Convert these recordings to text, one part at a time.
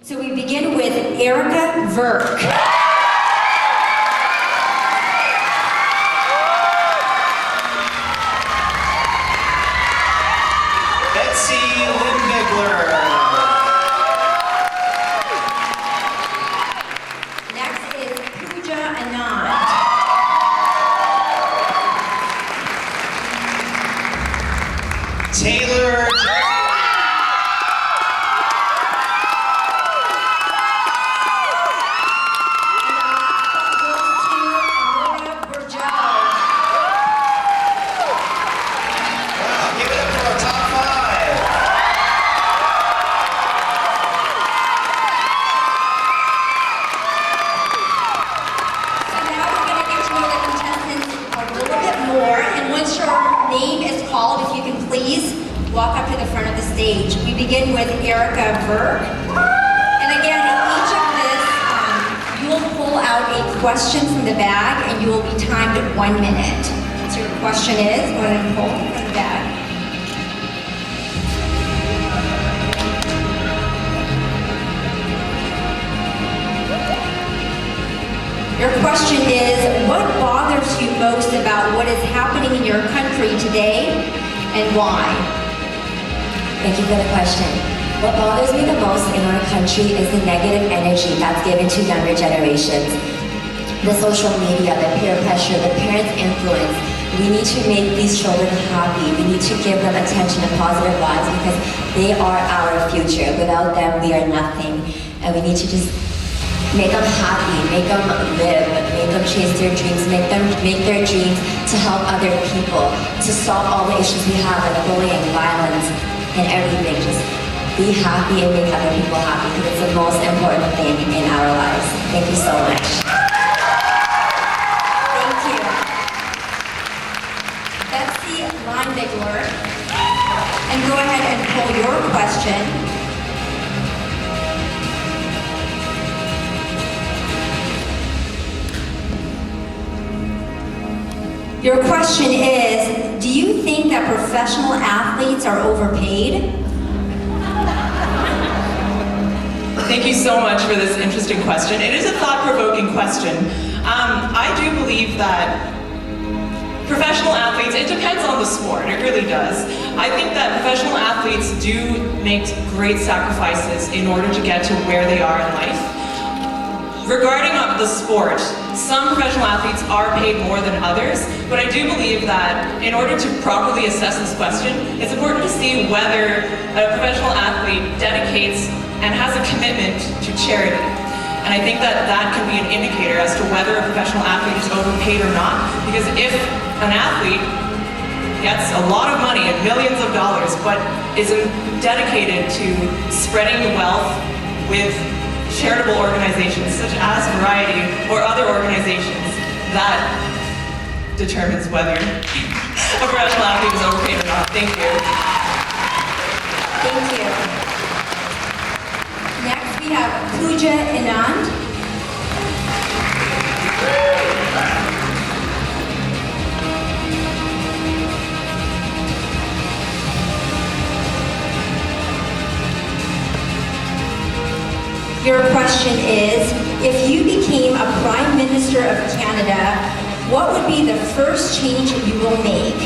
So we begin with Ericka Virk. Next is Pooja Anand. Taylor. Annora Bourgeault. Wow, give it up for our top five. So now we're going to get to know the contestants a little bit more. And once your name is called, if you can please walk up to the front of the stage. We begin with Ericka Virk. And again, each of this, you will pull out a question from the bag and you will be timed at 1 minute. So your question is, go ahead and pull from the bag. Your question is, what bothers you most about what is happening in your country today and why? Thank you for the question. What bothers me the most in our country is the negative energy that's given to younger generations. The social media, the peer pressure, the parents' influence. We need to make these children happy. We need to give them attention and positive vibes because they are our future. Without them, we are nothing. And we need to just make them happy, make them live, make them chase their dreams, make their dreams to help other people, to solve all the issues we have like bullying, violence, and everything. Just be happy and make other people happy because it's the most important thing in our lives. Thank you so much. Thank you. Betsy Lindegler. And go ahead and pull your question. Your question is, do you think that professional athletes are overpaid? Thank you so much for this interesting question. It is a thought-provoking question. I do believe that professional athletes, it depends on the sport, it really does. I think that professional athletes do make great sacrifices in order to get to where they are in life. Regarding the sport, some professional athletes are paid more than others, but I do believe that in order to properly assess this question, it's important to see whether a professional athlete dedicates and has a commitment to charity. And I think that that can be an indicator as to whether a professional athlete is overpaid or not, because if an athlete gets a lot of money and millions of dollars, but isn't dedicated to spreading the wealth with charitable organizations such as Variety or other organizations, that determines whether a professional athlete is overpaid or not. Thank you. Thank you. Next we have Pooja Anand. Your question is, if you became a Prime Minister of Canada, what would be the first change you will make?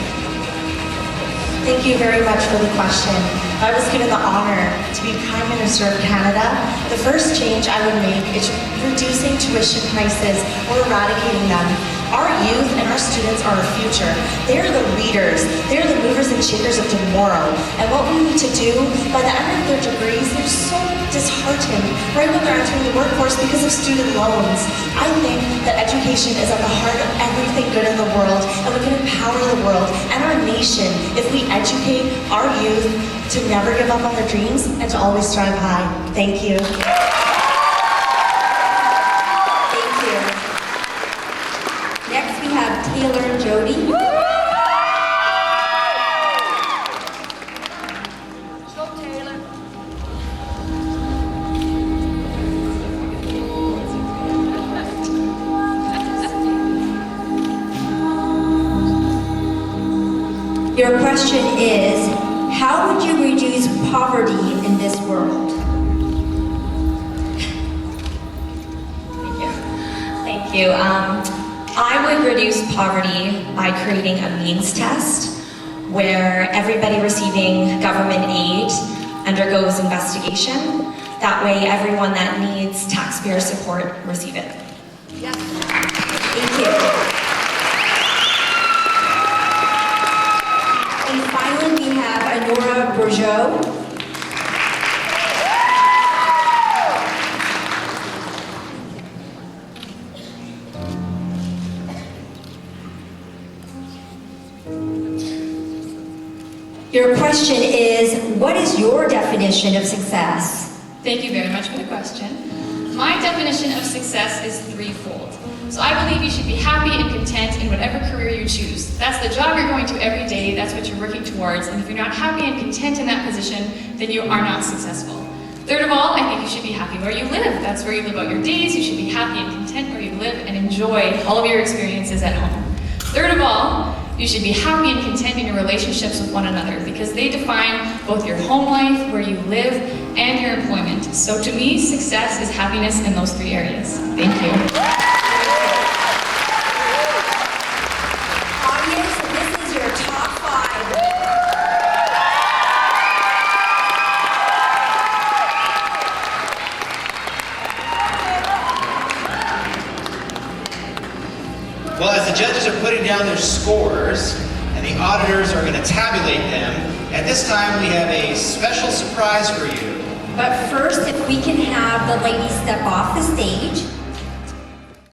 Thank you very much for the question. If I was given the honor to be Prime Minister of Canada, the first change I would make is reducing tuition prices or eradicating them. Our youth and our students are our future. They're the leaders. They're the movers and shakers of tomorrow. And what we need to do, by the end of their degrees, they're so disheartened right when they're entering the workforce because of student loans. I think that education is at the heart of everything good in the world, and we can empower the world and our nation if we educate our youth to never give up on their dreams and to always strive high. Thank you. Thank you. Next we have Taylor Jody. Your question is, how would you reduce poverty in this world? you. I would reduce poverty by creating a means test where everybody receiving government aid undergoes investigation. That way, everyone that needs taxpayer support receive it. Yes. Thank you. And finally, we have Annora Bourgeault. Your question is, what is your definition of success? Thank you very much for the question. My definition of success is threefold. So I believe you should be happy and content in whatever career you choose. That's the job you're going to every day, that's what you're working towards, and if you're not happy and content in that position, then you are not successful. Third of all, I think you should be happy where you live. That's where you live out your days. You should be happy and content where you live and enjoy all of your experiences at home. Third of all, you should be happy and content in your relationships with one another because they define both your home life, where you live, and your employment. So to me, success is happiness in those three areas. Thank you. Audience, this is your top 5. Well, as the judges are putting down their scores and the auditors are going to tabulate them, at this time we have a special surprise for you. But first, if we can have the ladies step off the stage.